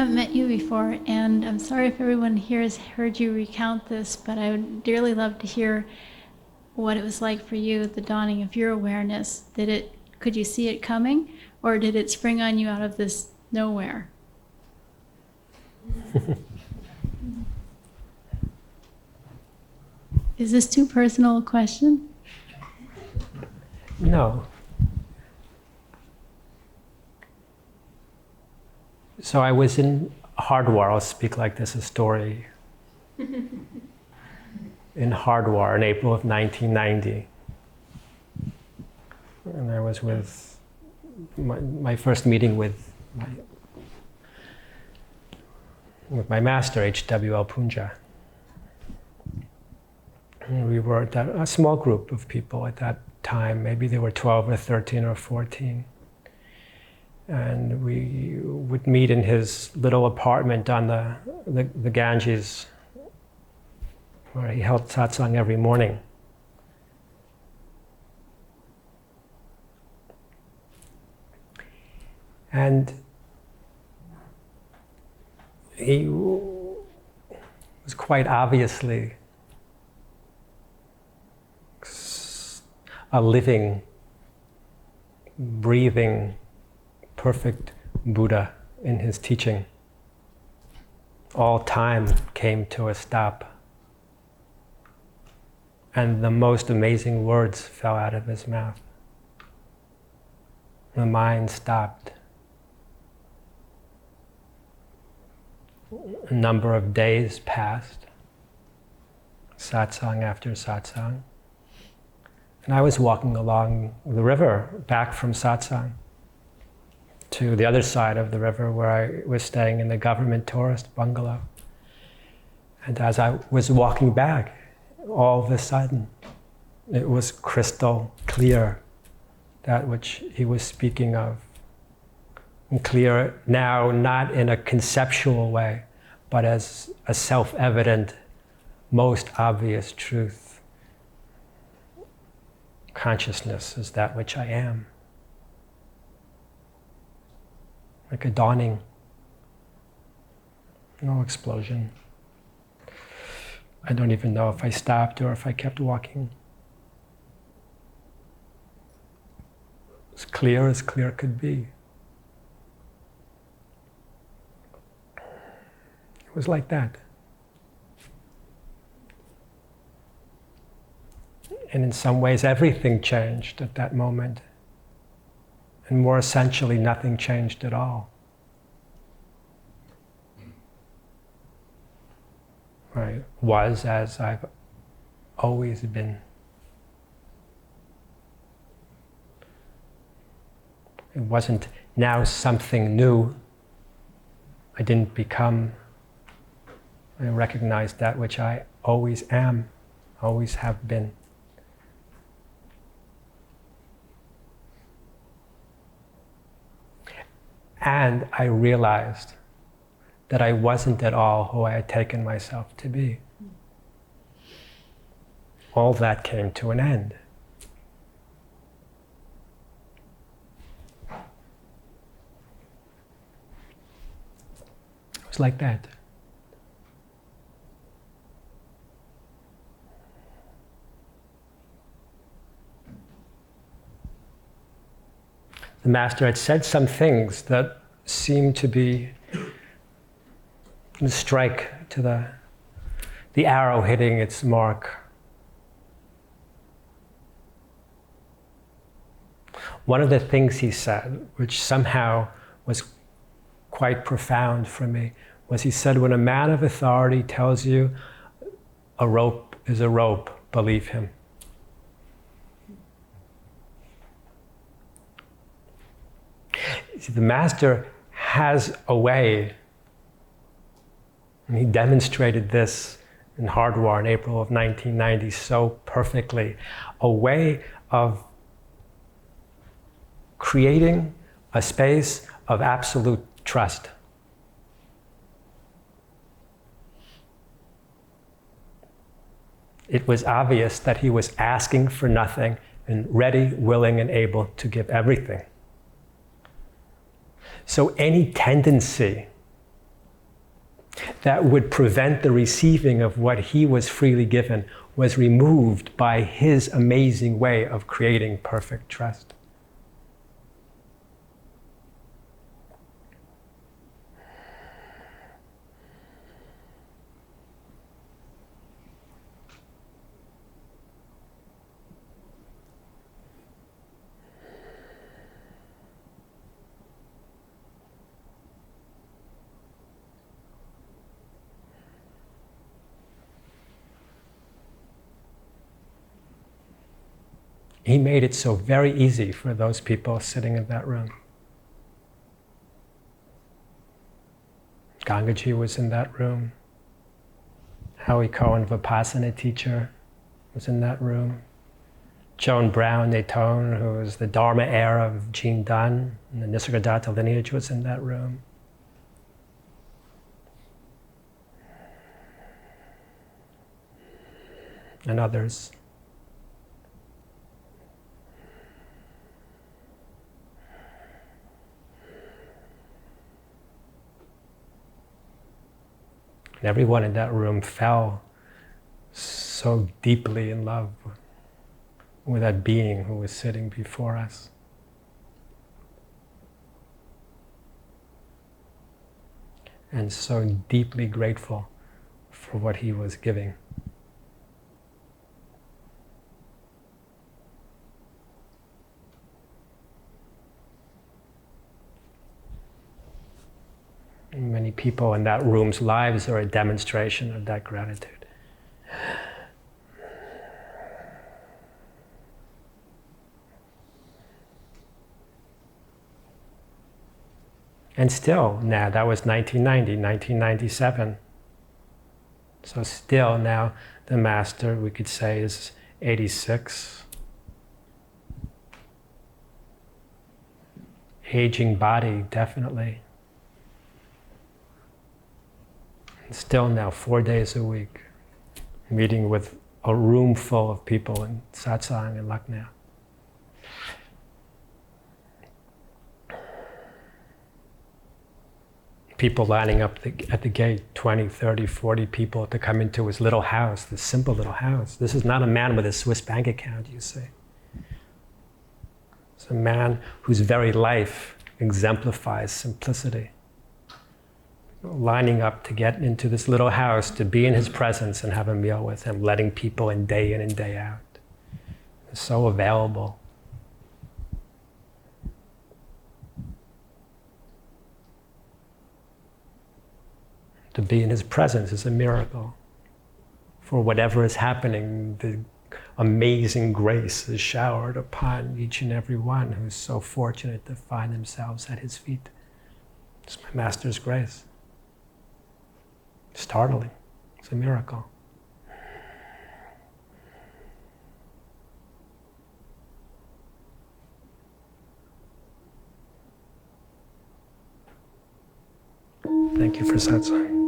haven't met you before, and I'm sorry if everyone here has heard you recount this, but I would dearly love to hear what it was like for you at the dawning of your awareness. Could you see it coming, or did it spring on you out of this nowhere? Is this too personal a question? No. So I was in Haridwar. I'll speak like this, a story. In Haridwar in April of 1990. And I was with my first meeting with my master, h.w.l. Poonja. And we were a small group of people at that time. Maybe there were 12 or 13 or 14. And we would meet in his little apartment on the Ganges, where he held satsang every morning. And he was quite obviously a living, breathing, perfect Buddha in his teaching. All time came to a stop. And the most amazing words fell out of his mouth. The mind stopped. A number of days passed, satsang after satsang. And I was walking along the river back from satsang to the other side of the river where I was staying in the government tourist bungalow. And as I was walking back, all of a sudden, it was crystal clear, that which he was speaking of. And clear now, not in a conceptual way, but as a self-evident, most obvious truth. Consciousness is that which I am. Like a dawning, no explosion. I don't even know if I stopped or if I kept walking. As clear could be. It was like that. And in some ways, everything changed at that moment. And more essentially, nothing changed at all. I was as I've always been. It wasn't now something new. I didn't become. I recognized that which I always am, always have been. And I realized that I wasn't at all who I had taken myself to be. All that came to an end. It was like that. The master had said some things that seemed to be strike to the arrow hitting its mark. One of the things he said, which somehow was quite profound for me, was he said, when a man of authority tells you a rope is a rope, believe him. See, the master has a way, and he demonstrated this in Haridwar in April of 1990 so perfectly, a way of creating a space of absolute trust. It was obvious that he was asking for nothing and ready, willing, and able to give everything. So any tendency that would prevent the receiving of what he was freely given was removed by his amazing way of creating perfect trust. He made it so very easy for those people sitting in that room. Gangaji was in that room. Howie Cohen, Vipassana teacher, was in that room. Joan Brown Natone, who was the Dharma heir of Jean Dunn, and the Nisargadatta lineage, was in that room. And others. And everyone in that room fell so deeply in love with that being who was sitting before us. And so deeply grateful for what he was giving. And many people in that room's lives are a demonstration of that gratitude. And still now, that was 1990, 1997. So still now the master, we could say, is 86. Aging body, definitely. And still now 4 days a week, meeting with a room full of people in satsang in Lucknow. People lining up at the gate, 20, 30, 40 people to come into his little house, this simple little house. This is not a man with a Swiss bank account, you see. It's a man whose very life exemplifies simplicity. Lining up to get into this little house, to be in his presence and have a meal with him, letting people in and day out. It's so available. To be in his presence is a miracle. For whatever is happening, the amazing grace is showered upon each and every one who's so fortunate to find themselves at his feet. It's my master's grace. Startling. It's a miracle. Thank you for satsang.